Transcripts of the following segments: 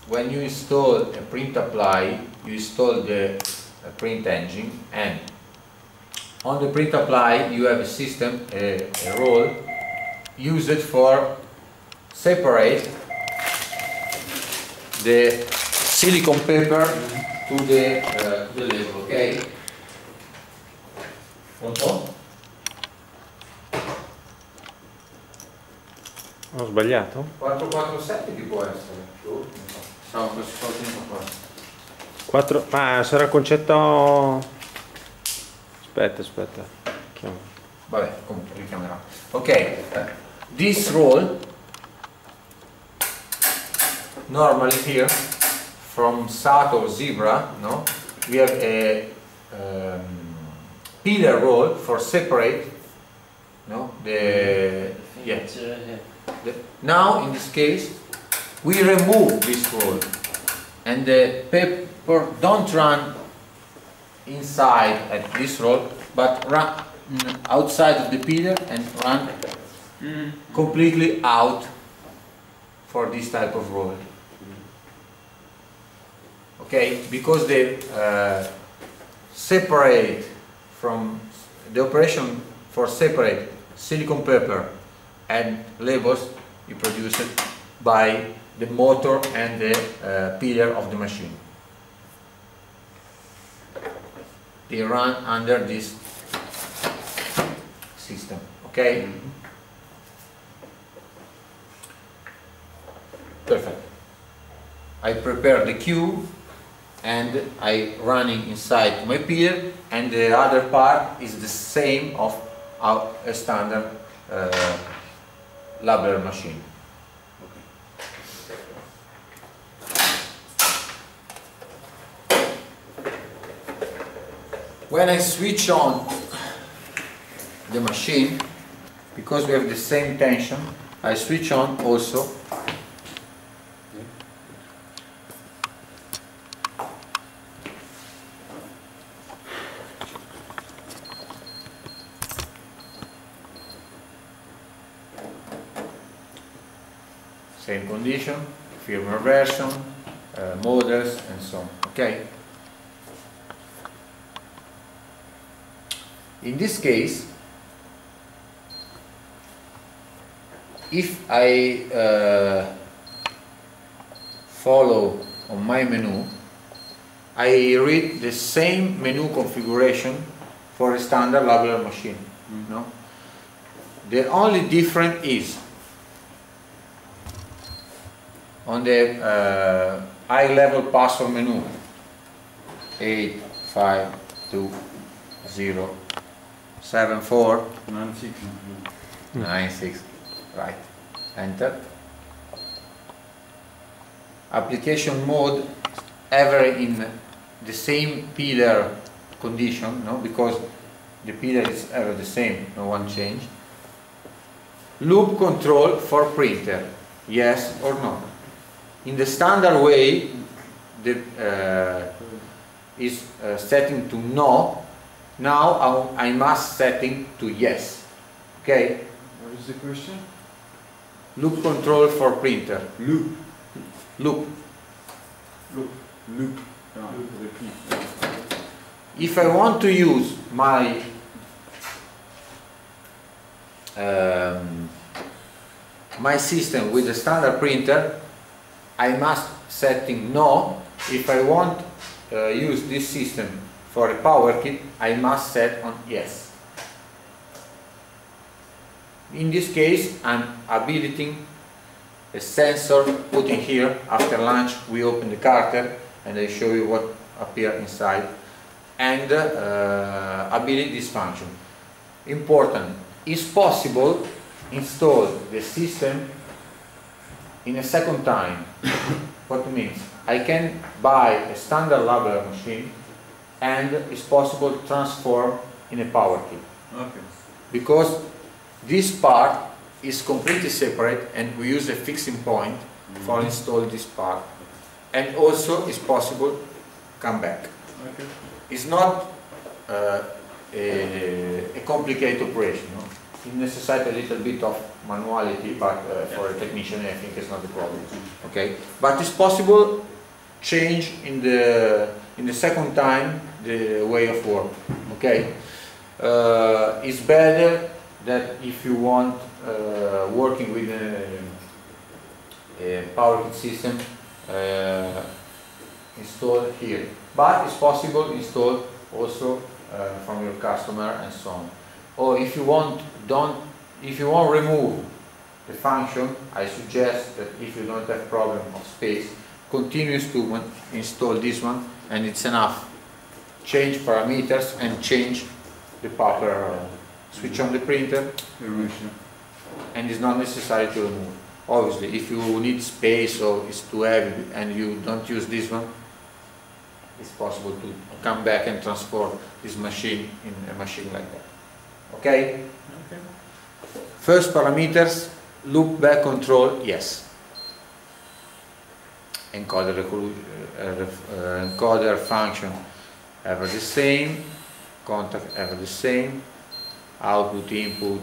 when you install a print apply, you install the print engine, and on the print apply you have a system, a roll used for separate the silicone paper to the label, ok? Pronto? Ho sbagliato? 447 chi può essere? No, questo qua. 4, ma sarà il concetto. Aspetta. Chiamo. Vabbè, comunque richiamerà. Ok, this roll normally here from Sato or Zebra, no, we have a pillar roll for separate, no, now in this case we remove this roll and the paper don't run inside at this roll but run outside of the pillar and run completely out for this type of roll. Okay, because they separate from the operation for separate silicone paper and labels you produce it by the motor and the pillar of the machine. They run under this system. Okay. Perfect. I prepare the cube and I running inside my pillar, and the other part is the same of a standard labeler machine. When I switch on the machine, because we have the same tension, I switch on also same condition, firmware version, models and so on. Okay. In this case, if I follow on my menu, I read the same menu configuration for a standard labeler machine. No? The only difference is on the high level password menu 85207496, right, enter. Application mode ever in the same pillar condition, no, because the pillar is ever the same, no one change. Loop control for printer, yes or no. In the standard way, the is setting to no. Now I must setting to yes. Okay. What is the question? Loop control for printer. Loop. Loop. Loop. Loop. Repeat. If I want to use my my system with a standard printer, I must setting no. If I want use this system for a powerkit, I must set on yes. In this case, I'm habilitating a sensor put in here. After lunch, we open the carter and I show you what appears inside, and ability this function. Important, is possible install the system in a second time. What means? I can buy a standard labeler machine and it's possible to transform in a powerkit. Okay. Because this part is completely separate and we use a fixing point for install this part. And also it's possible come back. Okay. It's not a complicated operation. No? it necessitates a little bit of manuality, but for a technician I think it's not a problem. Okay, but it's possible change in the second time the way of work. Okay, it's better that if you want working with a powerkit system installed here, but it's possible installed also from your customer and so on. Or if you want remove the function, I suggest that if you don't have problem of space, continues to install this one, and it's enough. Change parameters and change the proper switch on the printer, and it's not necessary to remove. Obviously, if you need space or it's too heavy and you don't use this one, it's possible to come back and transform this machine in a machine like that. Okay? Okay. First parameters, loop back control, yes. Encoder function ever the same, contact ever the same, output input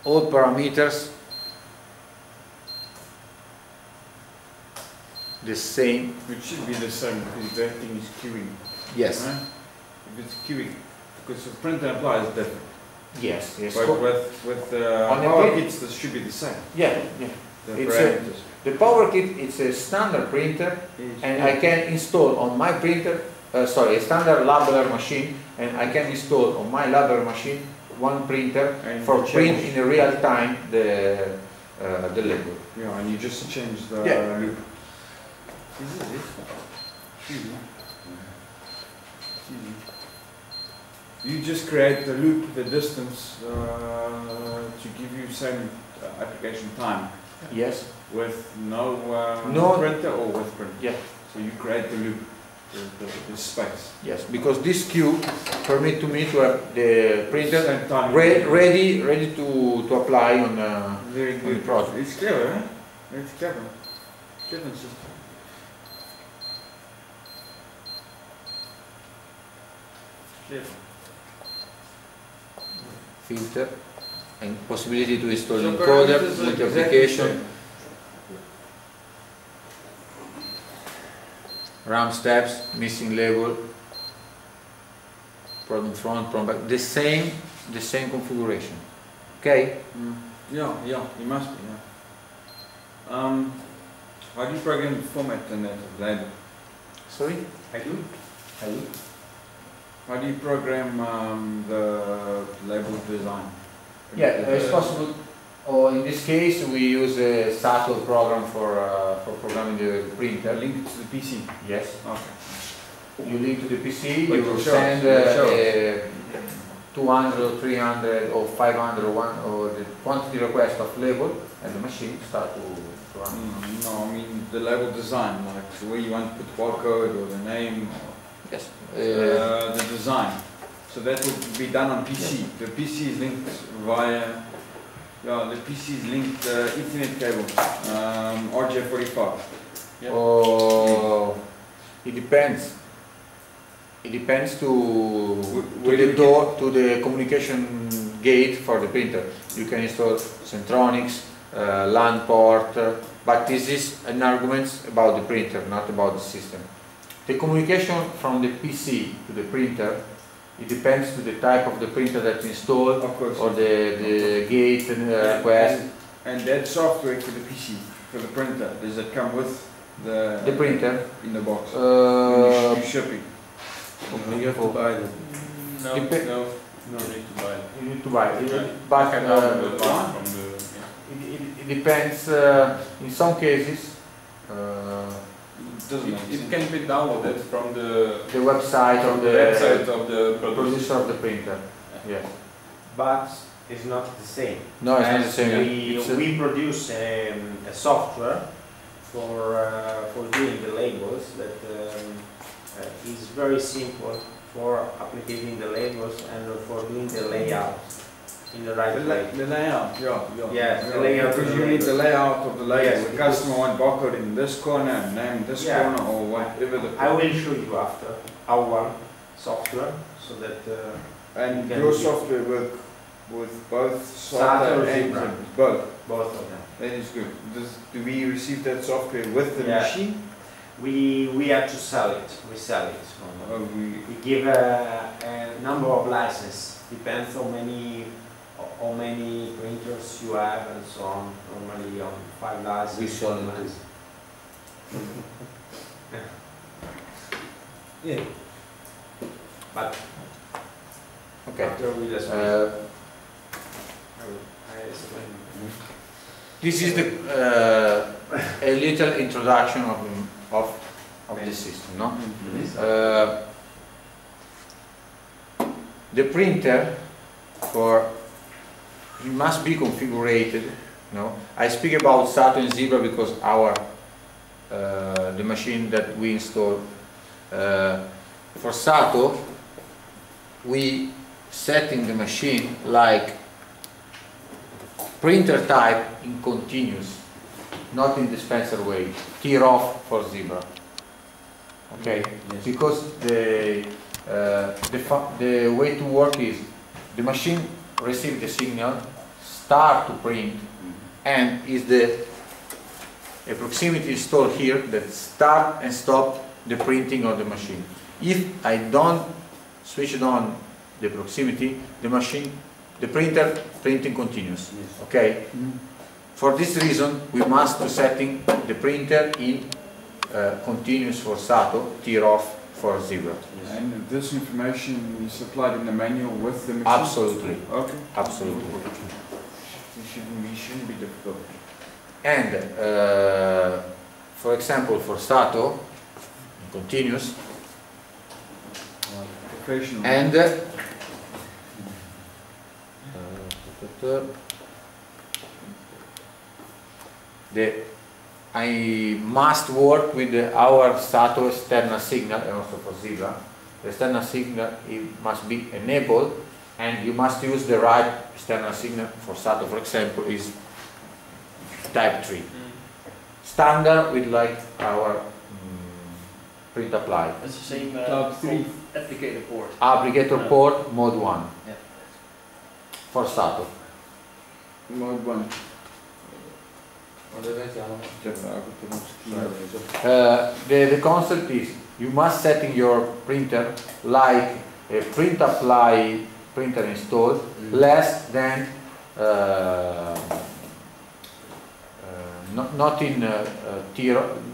all parameters the same. It should be the same because that thing is queuing. Yes. Right? If it's queuing, because the print and apply is different. Yes, yes. But with powerkits, this should be the same. Yeah, yeah. The powerkit, it's a standard printer, and I can install on my printer, a standard labeler machine, and I can install on my labeler machine one printer and for print in a real time the label. Yeah, and you just change the loop. This is it. Easy. You just create the loop, the distance to give you same application time. Yes. With no printer or with printer. Yeah. So you create the loop, the space. Yes, because this queue permit me to have the printer ready to apply on very good the project. It's clever, huh? It's clever. Clever system. Clever. Filter and possibility to install encoder with application. RAM steps, missing label, problem front, problem back, the same configuration. Okay? Yeah, it must be. Yeah. How do you program the format and the label? Sorry? I do. How do you program the label design? Yeah, it's possible. Or in this case, we use a SATO program for programming the printer. Link to the PC? Yes. Okay. You link to the PC, you will send 200 or 300 or 500 or the quantity request of label, and the machine start to run. No, I mean the label design, like where you want to put barcode or the name. Or yes. The design. So that would be done on PC. Yes. The PC is linked via. Yeah, the PC is linked Ethernet cable, RJ45. Yep. Oh, it depends. It depends to the communication gate for the printer. You can install Centronics, LAN port, but this is an argument about the printer, not about the system. The communication from the PC to the printer, it depends to the type of the printer that you install, of course, or the gate and request. And that software for the PC, for the printer, does it come with the printer in the box? You ship it. You have to buy them. No, you need to buy it. You need to buy it. Right. But it depends. In some cases, it can be downloaded from the website of the website of the producer of the printer. Yes. But it's not the same. No, it's not the same. We produce a software for doing the labels that is very simple for applicating the labels and for doing the layout in the right way. The layout, yeah. Yes, the layout. Because you need the layout of the label. Yes, the customer wants barcode in this corner and name in this corner or whatever. I will show you after how one. software so that And you can your use software work with both SATA SATA or and Zebra. both. both of them. That is good. Do we receive that software with the Yeah. machine? We have to sell it. We sell it. Or We give a number of licenses. Depends how many printers you have and so on. Normally on 5 licenses. We sell it too. licenses. Yeah. But Okay. after we just Uh, I explain. This is a little introduction of the system, no? The printer it must be configured. No, I speak about SATA and Zebra because the machine that we install for SATA, we setting the machine like printer type in continuous, not in dispenser way, tear off for Zebra. Okay, Yes. because the way to work is the machine receives the signal, start to print, and is a proximity installed here that start and stop the printing of the machine. If I don't switch it on the proximity, the printer printing continues. Yes. Okay. For this reason, we must setting the printer in continuous for SATA, tear off for Zebra. And this information is supplied in the manual with the machine? Absolutely. Okay. Absolutely. It shouldn't be difficult. And for example, for SATA, continuous, Professional. and I must work with our SATA external signal, and also for Zebra. The external signal, it must be enabled, and you must use the right external signal. For SATA, for example, is type 3. Standard with like our print apply. It's the same Type 3. applicator port. Applicator port mode 1 Yeah. for SATA. Mode 1. The concept is you must set in your printer like a print apply printer installed less than not in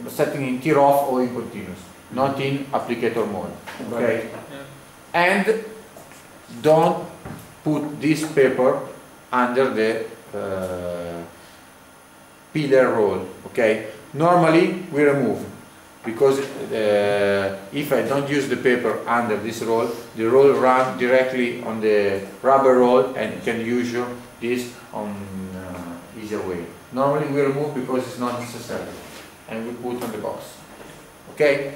setting in tear off or in continuous, not in applicator mode. Okay, and don't put this paper under the pillar roll. Okay, normally we remove because if I don't use the paper under this roll, the roll runs directly on the rubber roll and can use this on easier way. Normally we remove because it's not necessary, and we put on the box. Okay.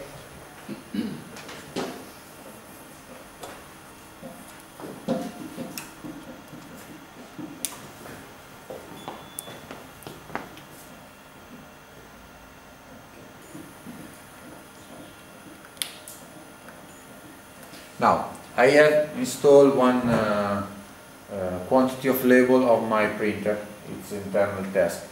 Now, I have installed one quantity of label of my printer. It's internal test.